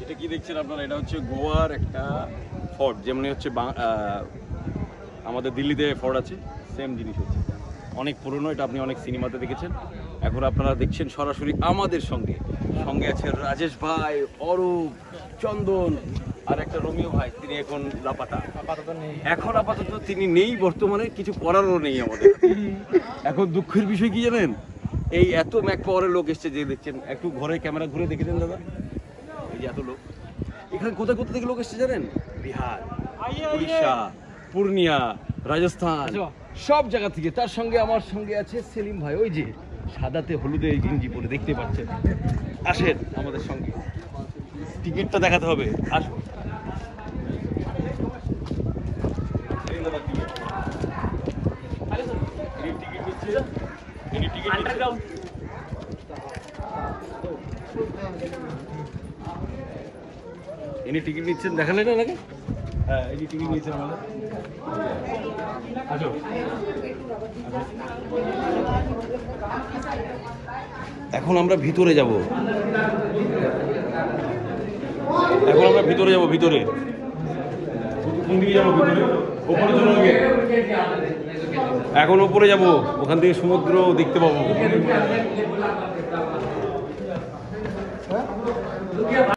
এটা কি দেখছেন আপনারা? এটা হচ্ছে গোয়ার একটা ফোর্ট, যেমনি হচ্ছে আমাদের দিল্লিতে ফোর্ট আছে, সেম জিনিস হচ্ছে, অনেক পুরনো। এটা আপনি অনেক সিনেমাতে দেখেছেন, এখন আপনারা দেখছেন সরাসরি আমাদের সঙ্গে। সঙ্গে আছে রাজেশ ভাই, অরূপ, চন্দন আর একটা রোমিও ভাই। তিনি এখন লাপাতা, এখন আপাতত তিনি নেই বর্তমানে, কিছু করারও নেই আমাদের। এখন দুঃখের বিষয় কি জানেন, এই এত ম্যাক পাওয়ারের লোক এসছে যে দেখছেন, একটু ঘরে ক্যামেরা ঘুরে দেখে দেন দাদা, এই যে এত লোক এখানে কোথায় কোথা থেকে লোক এসছে জানেন? বিহার, উড়িষ্যা, পূর্ণিয়া, রাজস্থান, সব জায়গা থেকে। তার সঙ্গে আমার সঙ্গে আছে সেলিম ভাই, ওই যে সাদাতে হলুদে গেঞ্জি পরে দেখতে পাচ্ছেন। আসেন আমাদের সঙ্গে, টিকিটটা দেখাতে হবে, আসুন। ইনি টিকিট নিচ্ছেন, দেখালেন না নাকি? হ্যাঁ, ইনি টিকিট নিয়েছেন আমাদের। আসো, এখন আমরা ভিতরে যাব, এখন আমরা ভিতরে যাব। ভিতরে কোন দিকে যাবো? ভিতরে ওপরে চলে যাবে, এখন ওপরে যাব, ওখান থেকে সমুদ্র দেখতে পাবো।